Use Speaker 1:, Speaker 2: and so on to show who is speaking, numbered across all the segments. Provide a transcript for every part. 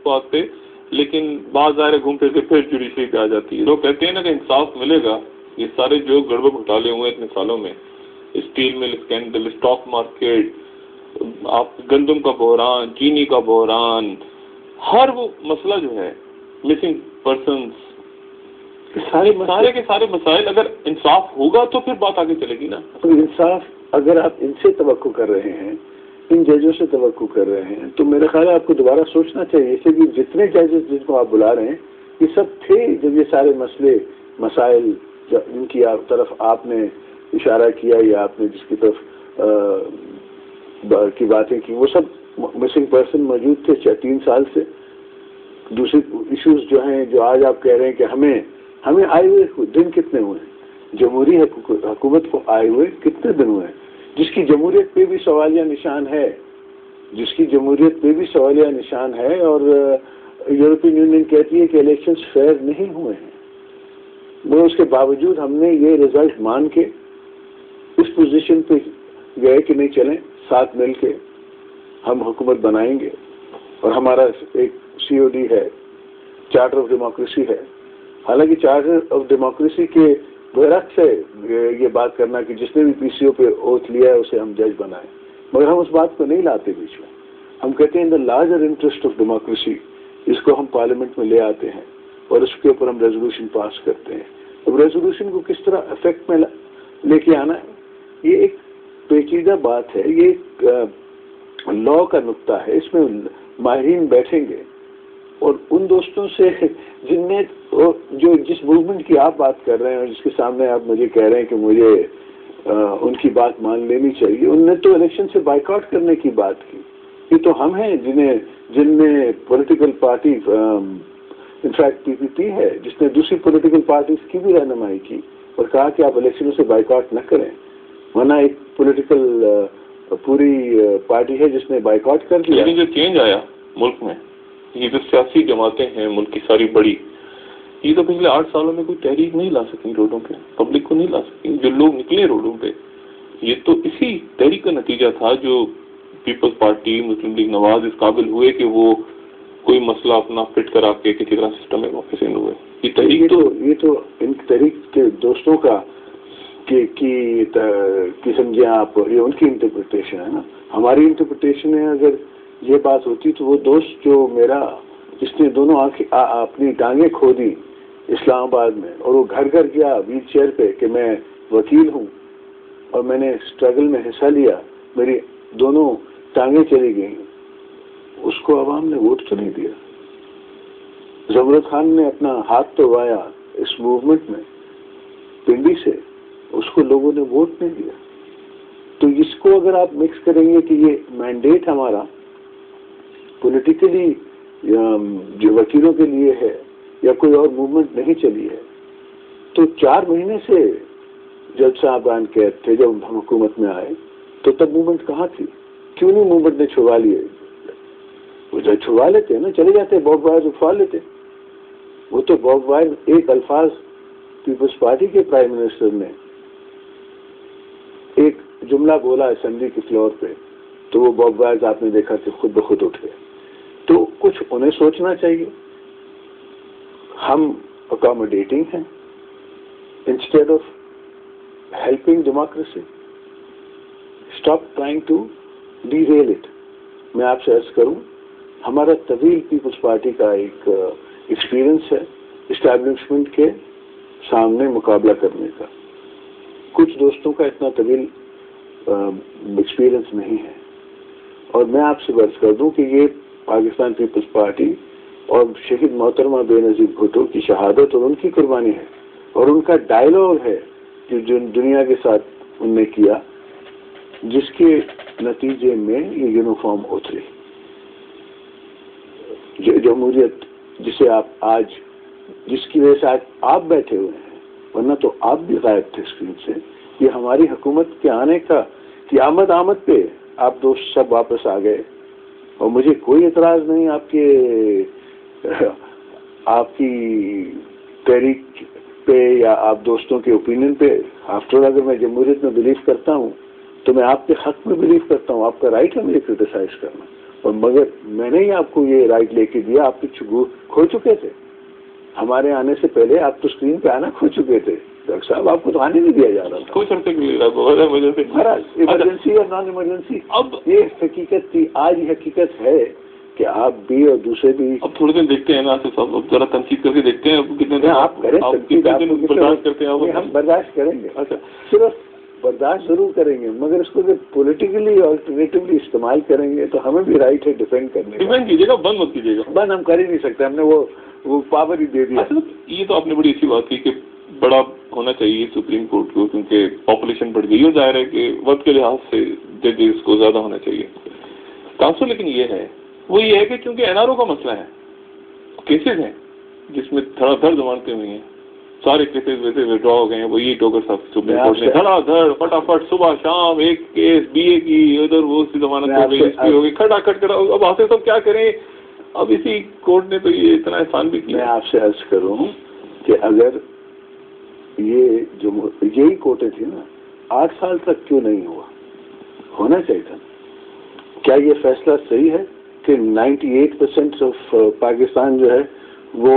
Speaker 1: بات پہ، لیکن بعض ظاہر گھوم پھر کے پھر جوڈیشری پہ آ جاتی ہے. لوگ کہتے ہیں نا کہ انصاف ملے گا. یہ سارے جو گڑبڑ گھوٹالے ہوئے اتنے سالوں میں، اسٹیل مل اسکینڈل، اسٹاک مارکیٹ، آپ گندم کا بحران، چینی کا بحران، ہر وہ مسئلہ جو ہے، مسنگ پرسنس، سارے کے سارے مسائل، اگر انصاف ہوگا تو پھر بات آگے چلے گی نا.
Speaker 2: انصاف اگر آپ ان سے توقع کر رہے ہیں، ان ججوں سے توقع کر رہے ہیں، تو میرا خیال ہے آپ کو دوبارہ سوچنا چاہیے. اسے بھی جتنے ججز جن کو آپ بلا رہے ہیں یہ سب تھے جب یہ سارے مسائل ان کی طرف آپ نے اشارہ کیا یا آپ نے جس کی طرف کی باتیں کی، وہ سب مسنگ پرسن موجود تھے 3 سال سے. دوسرے ایشوز جو ہیں جو آج آپ کہہ رہے ہیں کہ ہمیں آئے ہوئے دن کتنے ہوئے ہیں، جمہوری حکومت کو آئے ہوئے کتنے دن ہوئے ہیں، جس کی جمہوریت پہ بھی سوالیہ نشان ہے، اور یورپین یونین کہتی ہے کہ الیکشنز فیئر نہیں ہوئے ہیں. وہ اس کے باوجود ہم نے یہ رزلٹ مان کے اس پوزیشن پہ گئے کہ نہیں چلیں ساتھ مل کے ہم حکومت بنائیں گے. اور ہمارا ایک COD ہے، چارٹر آف ڈیموکریسی ہے. حالانکہ چارٹر آف ڈیموکریسی کے برعکس ہے یہ بات کرنا کہ جس نے بھی PCO پہ اوتھ لیا ہے اسے ہم جج بنائیں، مگر ہم اس بات کو نہیں لاتے بیچ میں. ہم کہتے ہیں in the larger interest of democracy, اس کو ہم پارلیمنٹ میں لے آتے ہیں اور اس کے اوپر ہم ریزولوشن پاس کرتے ہیں. اب ریزولوشن کو کس طرح افیکٹ میں لے کے آنا ہے، یہ ایک پیچیدہ بات ہے، یہ ایک لا کا نقطہ ہے. اس میں ماہرین بیٹھیں گے اور ان دوستوں سے جن نے جس موومنٹ کی آپ بات کر رہے ہیں اور جس کے سامنے آپ مجھے کہہ رہے ہیں کہ مجھے ان کی بات مان لینی چاہیے، ان نے تو الیکشن سے بائیکاٹ کرنے کی بات کی. یہ تو ہم ہیں جن میں پولیٹیکل پارٹی انفیکٹ PPP ہے جس نے دوسری پولیٹیکل پارٹیز کی بھی رہنمائی کی اور کہا کہ آپ الیکشنوں سے بائیکاٹ نہ کریں، ورنہ ایک پولیٹیکل پوری پارٹی ہے جس نے بائیکاٹ کر دیا.
Speaker 1: لیکن جو چینج آیا ملک میں، یہ جو سیاسی جماعتیں ہیں ملک کی ساری بڑی، یہ تو پچھلے 8 سالوں میں کوئی تحریک نہیں لا سکی روڈوں پہ، پبلک کو نہیں لا سکی. جو لوگ نکلے روڈوں پہ یہ تو اسی تحریک کا نتیجہ تھا جو پیپلز پارٹی، مسلم لیگ نواز اس قابل ہوئے کہ وہ کوئی مسئلہ اپنا فٹ کرا کے کسی طرح سسٹم میں واپس ان ہوئے.
Speaker 2: یہ تو ان تحریک کے دوستوں کا کی سمجھیں آپ، یہ ان کی انٹرپریٹیشن ہے نا. ہماری انٹرپریٹیشن ہے اگر یہ بات ہوتی تو وہ دوست جو میرا جس نے دونوں اپنی ٹانگیں کھو دی اسلام آباد میں اور وہ گھر گھر گیا ویل چیئر پہ کہ میں وکیل ہوں اور میں نے اسٹرگل میں حصہ لیا، میری دونوں ٹانگیں چلی گئیں، اس کو عوام نے ووٹ تو نہیں دیا. زمرد خان نے اپنا ہاتھ توڑوایا اس موومنٹ میں پنڈی سے، اس کو لوگوں نے ووٹ نہیں دیا. تو اس کو اگر آپ مکس کریں گے کہ یہ مینڈیٹ ہمارا پولیٹیکلی جو وکیلوں کے لیے ہے یا کوئی اور موومنٹ نہیں چلی ہے، تو 4 مہینے سے جج صاحبان کہتے تھے جب ہم حکومت میں آئے تو تب موومنٹ کہاں تھی؟ کیوں نہیں موومنٹ نے چھڑوا لیے؟ وہ جو چھڑوا لیتے نا، چلے جاتے باب وائر اٹھوا لیتے. وہ تو باب وائر ایک الفاظ پیپلز پارٹی کے پرائم منسٹر نے ایک جملہ بولا اسمبلی کے فلور پہ تو وہ باب وائر آپ نے دیکھا کہ خود بخود اٹھ گئے. تو کچھ انہیں سوچنا چاہیے. ہم اکاموڈیٹنگ ہیں instead of helping democracy. Stop trying to derail it. میں آپ سے عرض کروں، ہمارا طویل پیپلز پارٹی کا ایک ایکسپیرئنس ہے اسٹیبلشمنٹ کے سامنے مقابلہ کرنے کا. کچھ دوستوں کا اتنا طویل ایکسپیرئنس نہیں ہے. اور میں آپ سے عرض کر دوں کہ یہ پاکستان پیپلز پارٹی اور شہید محترمہ بے نظیر بھٹو کی شہادت اور ان کی قربانی ہے اور ان کا ڈائلاگ ہے جو دنیا کے ساتھ ان نے کیا، جس کے نتیجے میں یہ یونیفارم اتری. جمہوریت جسے آپ آج جس کی وجہ سے آج آپ بیٹھے ہوئے ہیں، ورنہ تو آپ بھی غائب تھے اسکرین سے. یہ ہماری حکومت کے آنے کا کہ آمد پہ آپ دوست سب واپس آ گئے اور مجھے کوئی اعتراض نہیں آپ کی تحریک پہ یا آپ دوستوں کے اوپینین پہ. آفٹر اگر میں جمہوریت میں بلیو کرتا ہوں تو میں آپ کے حق میں بلیو کرتا ہوں. آپ کا رائٹ ہے مجھے کرٹیسائز کرنا. اور مگر میں نے ہی آپ کو یہ رائٹ لے کے دیا. آپ تو کھو چکے تھے ہمارے آنے سے پہلے. آپ تو اسکرین پہ آنا کھو چکے تھے ڈاکٹر صاحب. آپ کو تو آنے نہیں دیا جا رہا تھا.
Speaker 1: کچھ عرصے کے لیے
Speaker 2: ایمرجنسی اور نان ایمرجنسی.
Speaker 1: اب
Speaker 2: یہ حقیقت تھی. آج یہ حقیقت ہے کہ آپ بھی اور دوسرے بھی.
Speaker 1: اب تھوڑے دن دیکھتے ہیں نا صاحب, اب ذرا تنقید کر کے دیکھتے ہیں کتنے دن
Speaker 2: آپ کریں.
Speaker 1: برداشت کرتے ہیں.
Speaker 2: ہم برداشت کریں گے.
Speaker 1: اچھا,
Speaker 2: صرف برداشت ضرور کریں گے, مگر اس کو جب پولیٹیکلی آلٹرنیٹولی استعمال کریں گے تو ہمیں بھی رائٹ ہے ڈیفینڈ کرنے کا.
Speaker 1: ڈیفینڈ کیجیے گا, بند مت کیجیے گا.
Speaker 2: بند ہم کر ہی نہیں سکتے. ہم نے وہ پاور ہی دے دیا.
Speaker 1: یہ تو آپ نے بڑی اچھی بات کی کہ بڑا ہونا چاہیے سپریم کورٹ کو, کیونکہ پاپولیشن بڑھ گئی ہے. ظاہر ہے کہ وقت کے لحاظ سے ججز کو زیادہ ہونا چاہیے. کاؤنسل لیکن یہ ہے, وہ یہ ہے کہ چونکہ این آر او کا مسئلہ ہے, کیسز ہیں جس میں دھڑا دھڑ ضمانتیں ہوئی ہیں, سارے کیسز ویسے ودرا ہو گئے ہیں. وہ یہ ٹوکر صاحب سپریم کورٹ نے دھڑا دھڑ فٹافٹ صبح شام ایک کیس بی اے کی, ادھر وہ اس کی ضمانت ہو گئی, اس کی ہو گئی, کھٹا کھٹ کرا. اب آصف صاحب کیا کریں, اب اسی کورٹ نے تو یہ اتنا احسان بھی کیا.
Speaker 2: میں آپ سے عرض کروں کہ اگر یہ جو یہی کوٹیں تھی نا 8 سال تک کیوں نہیں ہوا, ہونا چاہیے تھا. کیا یہ فیصلہ صحیح ہے کہ 98% آف پاکستان جو ہے وہ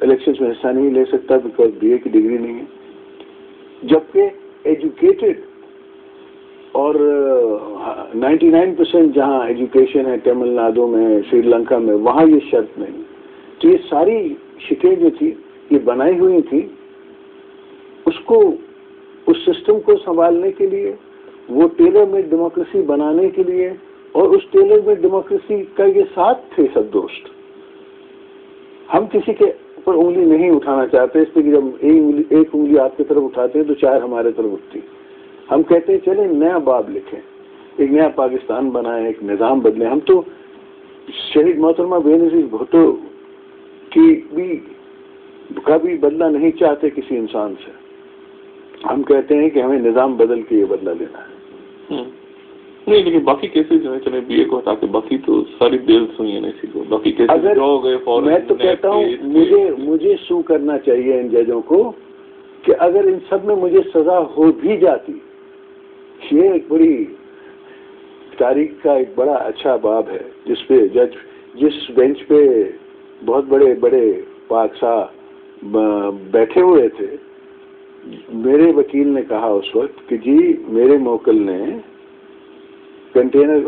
Speaker 2: الیکشنز میں حصہ نہیں لے سکتا بیکاز بی اے کی ڈگری نہیں ہے, جبکہ ایجوکیٹڈ اور 99% جہاں ایجوکیشن ہے تمل ناڈو میں, سری لنکا میں, وہاں یہ شرط نہیں. تو یہ ساری شکیں جو تھی یہ بنائی ہوئی تھی اس کو, اس سسٹم کو سنبھالنے کے لیے, وہ ٹیلر میڈ ڈیموکریسی بنانے کے لیے, اور اس ٹیلر میڈ ڈیموکریسی کا یہ ساتھ تھے سب دوست. ہم کسی کے اوپر انگلی نہیں اٹھانا چاہتے, اس لیے کہ جب ایک انگلی آپ کی طرف اٹھاتے ہیں تو 4 ہمارے طرف اٹھتی. ہم کہتے ہیں چلیں نیا باب لکھیں, ایک نیا پاکستان بنائیں, ایک نظام بدلیں. ہم تو شہید محترمہ بے نظیر بھٹو کا بھی بدلہ نہیں چاہتے کسی انسان سے. ہم کہتے ہیں کہ ہمیں نظام بدل کے یہ بدلہ لینا ہے.
Speaker 1: نہیں, لیکن باقی کیسز جو ہے چلے بی اے کو ہٹا کے باقی تو ساری بیلس ہوئی ہیں اسی کو, باقی کیسز جو ہو گئے فوراً.
Speaker 2: میں تو کہتا ہوں مجھے سو کرنا چاہیے ان ججوں کو کہ اگر ان سب میں مجھے سزا ہو بھی جاتی, یہ ایک بڑی تاریخ کا ایک بڑا اچھا باب ہے جس پہ جس بینچ پہ بہت بڑے بڑے پاکسا بیٹھے ہوئے تھے. میرے وکیل نے کہا اس وقت کہ جی میرے موکل نے کنٹینر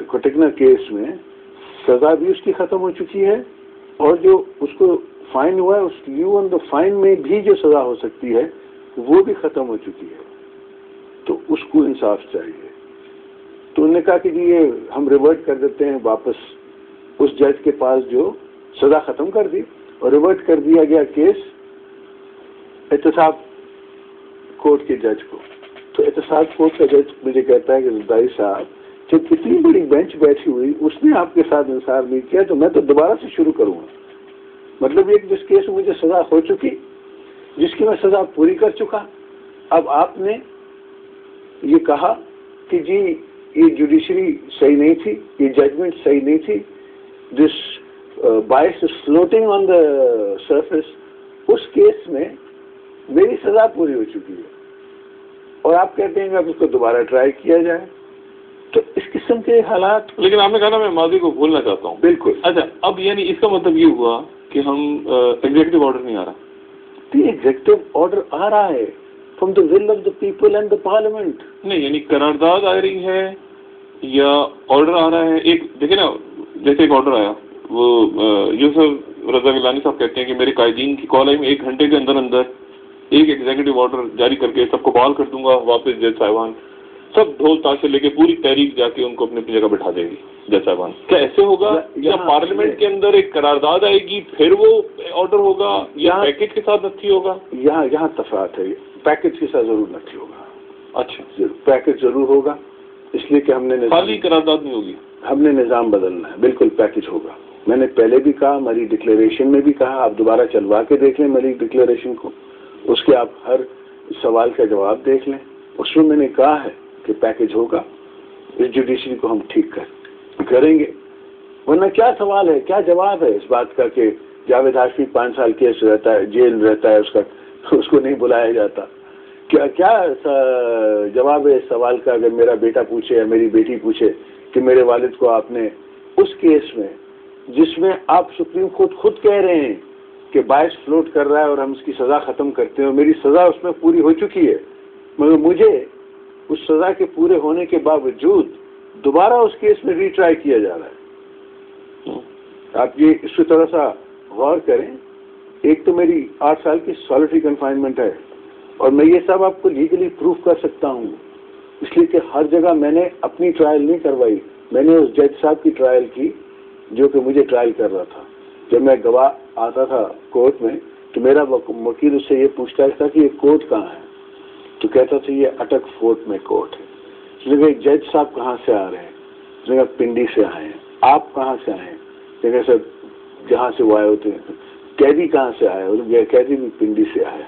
Speaker 2: کٹکنا کیس میں سزا بھی اس کی ختم ہو چکی ہے, اور جو اس کو فائن ہوا ہے اس لیو آن دا فائن میں بھی جو سزا ہو سکتی ہے وہ بھی ختم ہو چکی ہے, تو اس کو انصاف چاہیے. تو انہوں نے کہا کہ جی یہ ہم ریورٹ کر دیتے ہیں واپس اس جج کے پاس جو سزا ختم کر دی, اور ریورٹ کر دیا گیا کیس احتساب کورٹ کے جج کو. تو احتساب کورٹ کا جج مجھے کہتا ہے کہ زرداری صاحب جب کتنی بڑی بینچ بیٹھی ہوئی اس نے آپ کے ساتھ انصاف نہیں کیا تو میں تو دوبارہ سے شروع کروں گا. مطلب یہ جس کیس میں مجھے سزا ہو چکی, جس کی میں سزا پوری کر چکا, اب آپ نے یہ کہا کہ جی یہ جوڈیشری صحیح نہیں تھی, یہ ججمنٹ صحیح نہیں تھی, this bias is floating on the surface. اس کیس میں میری سزا پوری ہو چکی ہے اور آپ کہتے ہیں کہ اب اس کو دوبارہ ٹرائی کیا جائے. تو اس قسم کے حالات.
Speaker 1: لیکن آپ نے کہا نا میں ماضی کو بھولنا چاہتا ہوں.
Speaker 2: بالکل.
Speaker 1: اچھا, اب یعنی اس کا مطلب یہ ہوا کہ ہم ایگزیکٹو آرڈر نہیں آ رہا.
Speaker 2: ایگزیکٹو آرڈر آ رہا ہے from the will of the people and the parliament.
Speaker 1: نہیں, یعنی قرارداد آ رہی ہے یا آرڈر آ رہا ہے. ایک دیکھیں نا, جیسے ایک آرڈر آیا, وہ یوسف رضا گیلانی صاحب کہتے ہیں کہ میرے قائدین کی کال آئی, میں 1 گھنٹے کے اندر اندر ایک ایگزیکٹو آرڈر جاری کر کے سب کو بحال کر دوں گا واپس. جج صاحبان سب ڈھول تاشے لے کے پوری تحریک جا کے ان کو اپنی اپنی جگہ بٹھا دیں گی. جج صاحبان کیا ایسے ہوگا یا پارلیمنٹ کے اندر ایک قرارداد آئے گی پھر وہ آرڈر ہوگا یا پیکج کے ساتھ نتھی ہوگا؟
Speaker 2: یہاں تفاوت ہے. پیکج کے ساتھ ضرور نتھی ہوگا.
Speaker 1: اچھا,
Speaker 2: پیکج ضرور ہوگا, اس لیے کہ ہم نے
Speaker 1: خالی قرارداد نہیں ہوگی,
Speaker 2: ہم نے نظام بدلنا ہے. بالکل پیکج ہوگا. میں نے پہلے بھی کہا, ہماری ڈکلیریشن میں بھی کہا, آپ دوبارہ چلوا کے دیکھ لیں میری ڈکلیریشن کو, اس کے آپ ہر سوال کا جواب دیکھ لیں. اس میں نے کہا ہے کہ پیکج ہوگا, اس جوڈیشری کو ہم ٹھیک کریں گے. ورنہ کیا سوال ہے, کیا جواب ہے اس بات کا کہ جاوید ہاشمی 5 سال کیس رہتا ہے, جیل رہتا ہے, اس کو نہیں بلایا جاتا. کیا جواب ہے اس سوال کا اگر میرا بیٹا پوچھے یا میری بیٹی پوچھے کہ میرے والد کو آپ نے اس کیس میں جس میں آپ سپریم کورٹ خود کہہ رہے ہیں کہ باعث فلوٹ کر رہا ہے اور ہم اس کی سزا ختم کرتے ہیں اور میری سزا اس میں پوری ہو چکی ہے، مگر مجھے اس سزا کے پورے ہونے کے باوجود دوبارہ اس کیس میں ری ٹرائی کیا جا رہا ہے. آپ یہ اس پہ تھوڑا سا غور کریں. ایک تو میری 8 سال کی سالٹری کنفائنمنٹ ہے اور میں یہ سب آپ کو لیگلی پروف کر سکتا ہوں، اس لیے کہ ہر جگہ میں نے اپنی ٹرائل نہیں کروائی، میں نے اس جج صاحب کی ٹرائل کی جو کہ مجھے ٹرائل کر رہا تھا. جب میں گواہ آتا تھا کورٹ میں تو میرا وکیل اس سے یہ پوچھتا تھا کہ یہ کورٹ کہاں ہے، تو کہتا تھا یہ اٹک فورٹ میں کورٹ ہے. اس نے کہا جج صاحب کہاں سے آ رہے ہیں، اس نے کہا پنڈی سے آئے ہیں. آپ کہاں سے آئے ہیں، کہ سر جہاں سے وہ آئے ہوتے ہیں. قیدی کہاں سے آئے، قیدی بھی پنڈی سے آئے.